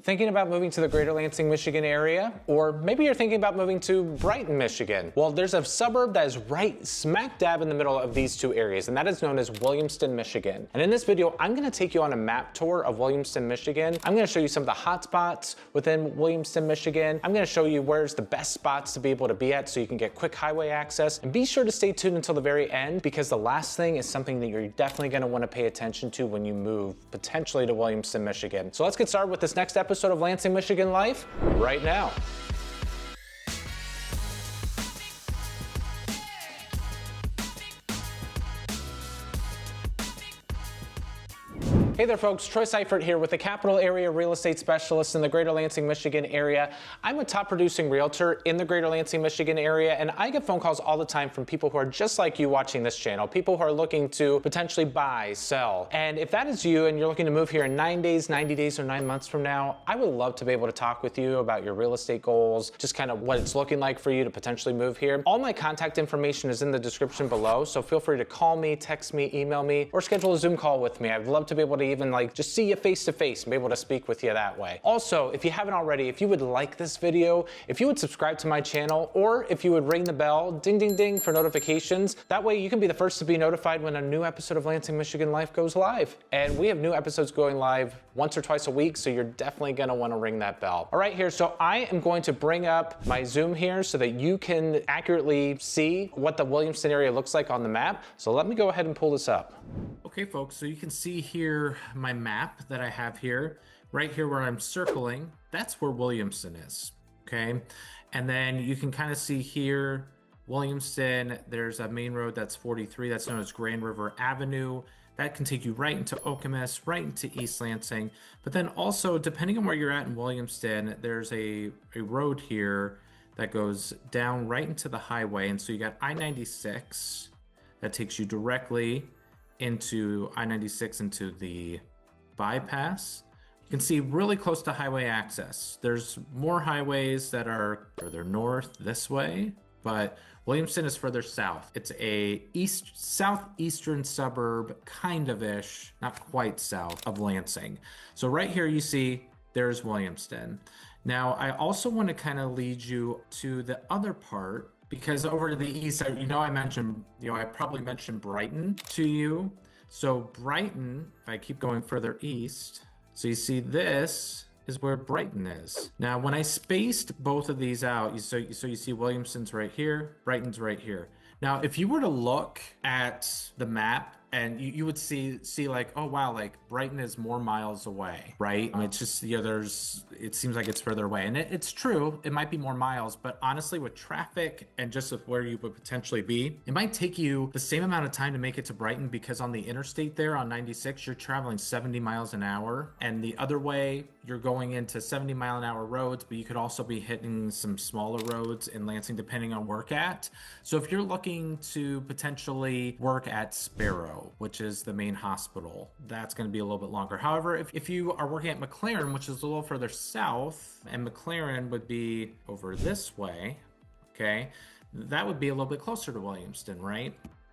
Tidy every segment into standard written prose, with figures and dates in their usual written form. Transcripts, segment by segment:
Thinking about moving to the greater Lansing, Michigan area? Or maybe you're thinking about moving to Brighton, Michigan. Well, there's a suburb that is right smack dab in the middle of these two areas, and that is known as Williamston, Michigan. And in this video, I'm gonna take you on a map tour of Williamston, Michigan. I'm gonna show you some of the hot spots within Williamston, Michigan. I'm gonna show you where's the best spots to be able to be at so you can get quick highway access. And be sure to stay tuned until the very end, because the last thing is something that you're definitely gonna wanna pay attention to when you move potentially to Williamston, Michigan. So let's get started with this next episode of Lansing, Michigan Life right now. Hey there folks, Troy Seifert here with the Capital Area Real Estate Specialist in the Greater Lansing, Michigan area. I'm a top producing realtor in the Greater Lansing, Michigan area, and I get phone calls all the time from people who are just like you watching this channel, people who are looking to potentially buy, sell. And if that is you and you're looking to move here in 9 days, 90 days, or 9 months from now, I would love to be able to talk with you about your real estate goals, just kind of what it's looking like for you to potentially move here. All my contact information is in the description below, so feel free to call me, text me, email me, or schedule a Zoom call with me. I'd love to be able to even just see you face to face and be able to speak with you that way. Also, if you haven't already, if you would like this video, if you would subscribe to my channel, or if you would ring the bell, ding, ding, ding for notifications, that way you can be the first to be notified when a new episode of Lansing, Michigan Life goes live. And we have new episodes going live once or twice a week, so you're definitely gonna wanna ring that bell. All right, here, so I am going to bring up my Zoom here so that you can accurately see what the Williamston area looks like on the map. So let me go ahead and pull this up. Okay, folks, so you can see here my map that I have here. Right here where I'm circling, that's where Williamston is, okay? And then you can kind of see here, Williamston, there's a main road that's 43, that's known as Grand River Avenue. That can take you right into Okemos, right into East Lansing. But then also, depending on where you're at in Williamston, there's a road here that goes down right into the highway. And so you got I-96 that takes you directly into I-96 into the bypass. You can see really close to highway access. There's more highways that are further north this way, but Williamston is further south. It's a southeastern suburb, kind of ish, not quite south of Lansing. So right here you see there's Williamston. Now I also want to kind of lead you to the other part, because over to the east, I probably mentioned Brighton to you. So Brighton, if I keep going further east, so you see this is where Brighton is. Now, when I spaced both of these out, so you see Williamston's right here, Brighton's right here. Now, if you were to look at the map, and you would see like, oh wow, like Brighton is more miles away, right? It's just, it seems like it's further away. And it's true, it might be more miles, but honestly with traffic and just with where you would potentially be, it might take you the same amount of time to make it to Brighton, because on the interstate there on 96, you're traveling 70 miles an hour. And the other way, you're going into 70-mile-an-hour roads, but you could also be hitting some smaller roads in Lansing depending on work at. So if you're looking to potentially work at Sparrow, which is the main hospital, that's going to be a little bit longer. However, if you are working at McLaren, which is a little further south, and McLaren would be over this way, okay, that would be a little bit closer to Williamston, right?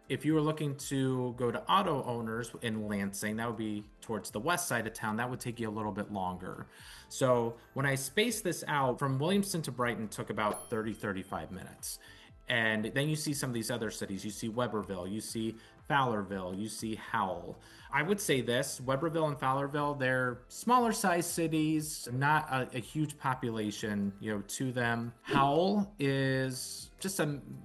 If you were looking to go to auto owners in Lansing, that would be towards the west side of town. That would take you a little bit longer. So when I spaced this out, from Williamston to Brighton took about 30-35 minutes. And then you see some of these other cities. You see Weberville, you see Fowlerville, you see Howell. I would say this, Weberville and Fowlerville, they're smaller sized cities, not a huge population, to them. Howell is just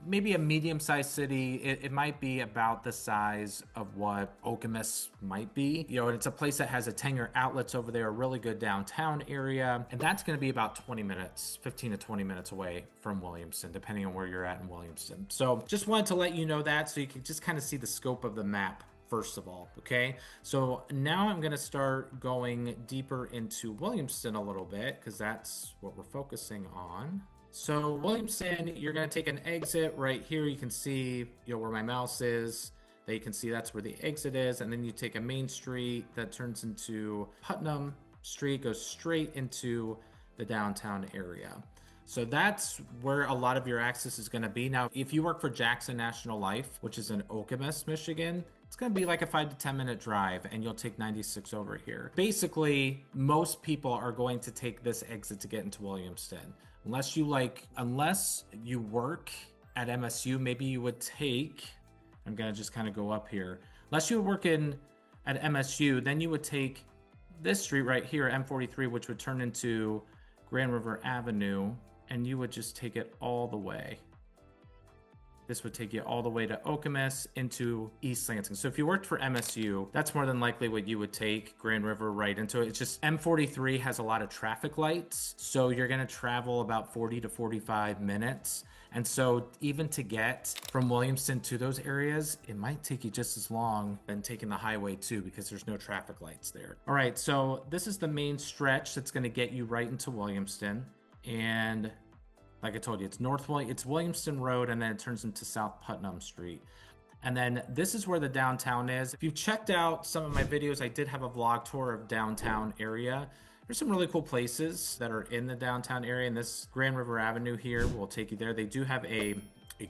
maybe a medium-sized city. It might be about the size of what Okemos might be. And it's a place that has a Tanger Outlets over there, a really good downtown area. And that's going to be about 20 minutes, 15 to 20 minutes away from Williamston, depending on where you're at in Williamston. So just wanted to let you know that so you can just kind of see the scope of the map first of all, okay? So now I'm going to start going deeper into Williamston a little bit, because that's what we're focusing on. So Williamston, you're going to take an exit right here. You can see where my mouse is. There you can see that's where the exit is. And then you take a main street that turns into Putnam Street, goes straight into the downtown area. So that's where a lot of your access is going to be. Now, if you work for Jackson National Life, which is in Okemos, Michigan, It's going to be like a 5 to 10 minute drive, and you'll take 96 over here. Basically, most people are going to take this exit to get into Williamston. Unless you work at MSU, maybe you would take, I'm going to just kind of go up here. Unless you work at MSU, then you would take this street right here, M43, which would turn into Grand River Avenue, and you would just take it all the way. This would take you all the way to Okemos into East Lansing. So if you worked for MSU, that's more than likely what you would take, Grand River right into it. It's just M43 has a lot of traffic lights, so you're gonna travel about 40 to 45 minutes. And so even to get from Williamston to those areas, it might take you just as long than taking the highway too, because there's no traffic lights there. All right, so this is the main stretch that's gonna get you right into Williamston. And like I told you, it's Williamston Road, and then it turns into South Putnam Street. And then this is where the downtown is. If you've checked out some of my videos, I did have a vlog tour of downtown area. There's some really cool places that are in the downtown area, and this Grand River Avenue here will take you there. They do have a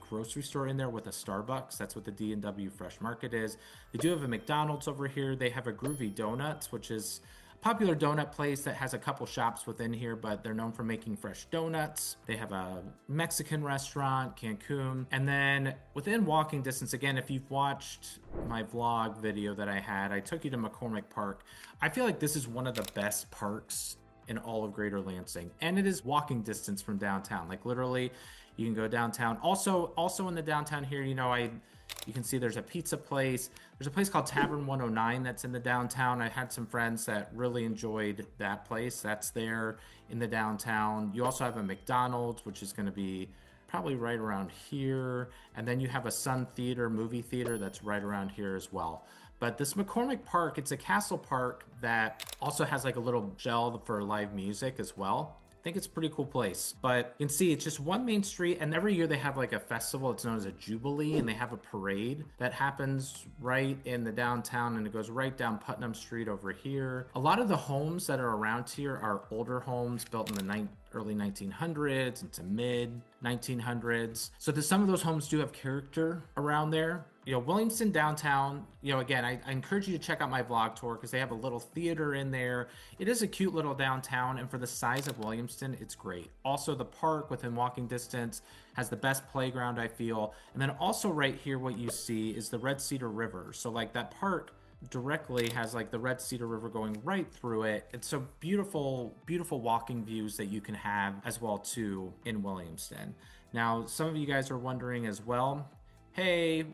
grocery store in there with a Starbucks. That's what the D&W Fresh Market is. They do have a McDonald's over here. They have a Groovy Donuts, which is popular donut place that has a couple shops within here, but they're known for making fresh donuts. They have a Mexican restaurant, Cancun. And then within walking distance, again, if you've watched my vlog video that I had, I took you to McCormick Park. I feel like this is one of the best parks in all of Greater Lansing. And it is walking distance from downtown. Like literally, you can go downtown. Also in the downtown here, you can see there's a pizza place. There's a place called Tavern 109 that's in the downtown. I had some friends that really enjoyed that place. That's there in the downtown. You also have a McDonald's, which is going to be probably right around here. And then you have a Sun Theater, movie theater that's right around here as well. But this McCormick Park, it's a castle park that also has like a little gel for live music as well. I think it's a pretty cool place, but you can see it's just one main street, and every year they have like a festival. It's known as a Jubilee, and they have a parade that happens right in the downtown, and it goes right down Putnam Street over here. A lot of the homes that are around here are older homes built in the early 1900s into mid 1900s. So some of those homes do have character around there. Williamston downtown, again, I encourage you to check out my vlog tour because they have a little theater in there. It is a cute little downtown, and for the size of Williamston, it's great. Also, the park within walking distance has the best playground, I feel. And then also right here, what you see is the Red Cedar River. So like that park directly has like the Red Cedar River going right through it. It's so beautiful, beautiful walking views that you can have as well too in Williamston. Now, some of you guys are wondering as well, hey,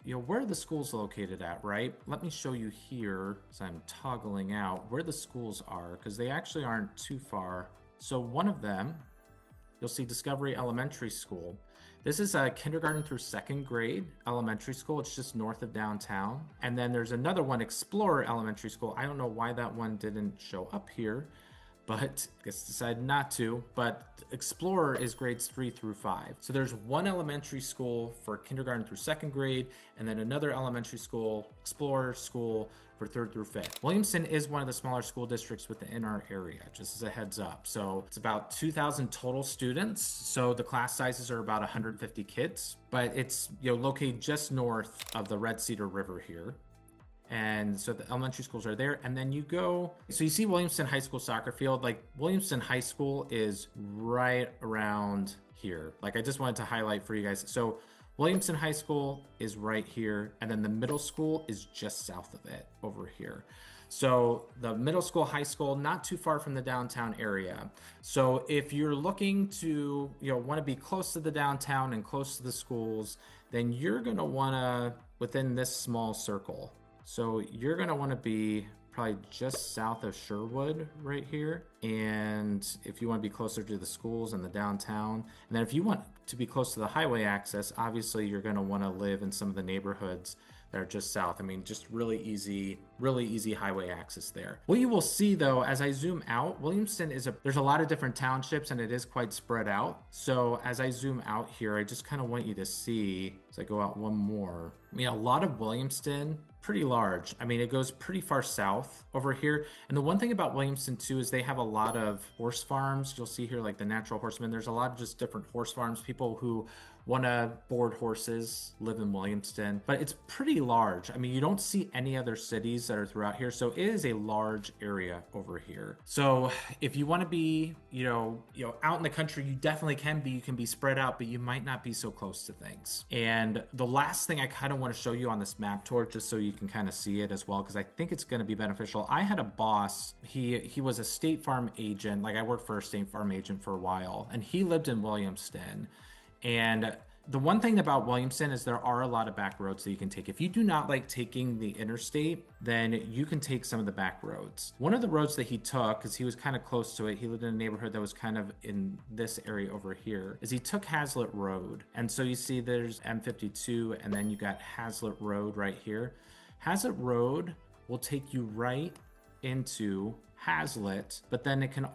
where are the schools located at, right? Let me show you here, as I'm toggling out, where the schools are, because they actually aren't too far. So one of them, you'll see Discovery Elementary School. This is a kindergarten through second grade elementary school. It's just north of downtown. And then there's another one, Explorer Elementary School. I don't know why that one didn't show up here, but I guess decided not to. But Explorer is grades 3 through 5. So there's one elementary school for kindergarten through second grade, and then another elementary school, Explorer School, for 3rd through 5th. Williamston is one of the smaller school districts within our area, just as a heads up. So it's about 2,000 total students. So the class sizes are about 150 kids, but it's located just north of the Red Cedar River here. And so the elementary schools are there. And then you see Williamston High School soccer field. Like Williamston High School is right around here. Like I just wanted to highlight for you guys. So Williamston High School is right here. And then the middle school is just south of it over here. So the middle school, high school, not too far from the downtown area. So if you're looking to, want to be close to the downtown and close to the schools, then you're going to want to, within this small circle, so you're going to want to be probably just south of Sherwood right here. And if you want to be closer to the schools and the downtown, and then if you want to be close to the highway access, obviously you're going to want to live in some of the neighborhoods that are just south. I mean, just really easy really easy highway access there. What you will see though, as I zoom out, Williamston there's a lot of different townships and it is quite spread out. So as I zoom out here, I just kind of want you to see, as I go out one more, I mean, a lot of Williamston, pretty large. I mean, it goes pretty far south over here. And the one thing about Williamston too is they have a lot of horse farms. You'll see here like the Natural Horseman. There's a lot of just different horse farms. People who want to board horses live in Williamston, but it's pretty large. I mean, you don't see any other cities that are throughout here. So it is a large area over here. So if you want to be, out in the country, you definitely can be. You can be spread out, but you might not be so close to things. And the last thing I kind of want to show you on this map tour, just so you can kind of see it as well, because I think it's going to be beneficial. I had a boss, he was a State Farm agent. Like I worked for a State Farm agent for a while, and he lived in Williamston. And the one thing about Williamston is there are a lot of back roads that you can take. If you do not like taking the interstate, then you can take some of the back roads. One of the roads that he took, because he was kind of close to it, he lived in a neighborhood that was kind of in this area over here, is he took Haslett Road. And so you see there's M52 and then you got Haslett Road right here. Haslett Road will take you right into Haslett, but then it can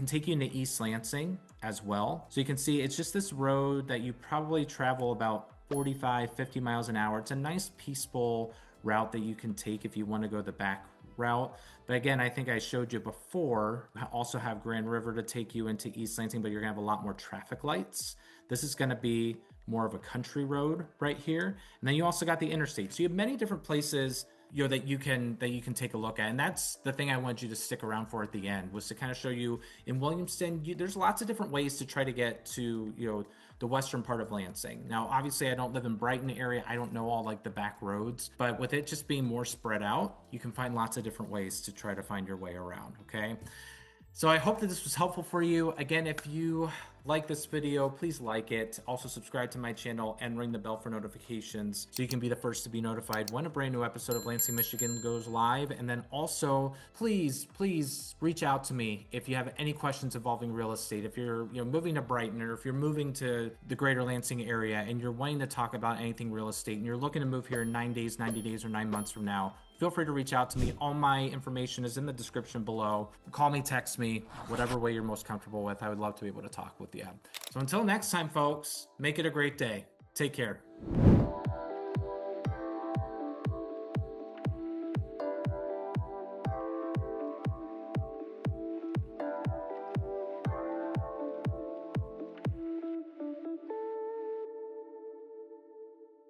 take you into East Lansing as well. So you can see it's just this road that you probably travel about 45, 50 miles an hour. It's a nice peaceful route that you can take if you want to go the back route. But again, I think I showed you before, I also have Grand River to take you into East Lansing, but you're gonna have a lot more traffic lights. This is gonna be more of a country road right here. And then you also got the interstate. So you have many different places that you can take a look at. And that's the thing I wanted you to stick around for at the end, was to kind of show you in Williamston, there's lots of different ways to try to get to, the western part of Lansing. Now, obviously I don't live in Brighton area. I don't know all like the back roads, but with it just being more spread out, you can find lots of different ways to try to find your way around. Okay. So I hope that this was helpful for you. Again, if you like this video, please like it. Also subscribe to my channel and ring the bell for notifications so you can be the first to be notified when a brand new episode of Lansing, Michigan goes live. And then also, please reach out to me if you have any questions involving real estate. If you're moving to Brighton, or if you're moving to the greater Lansing area and you're wanting to talk about anything real estate and you're looking to move here in 9 days, 90 days, or 9 months from now, feel free to reach out to me. All my information is in the description below. Call me, text me, whatever way you're most comfortable with. I would love to be able to talk with you. So until next time, folks, make it a great day. Take care.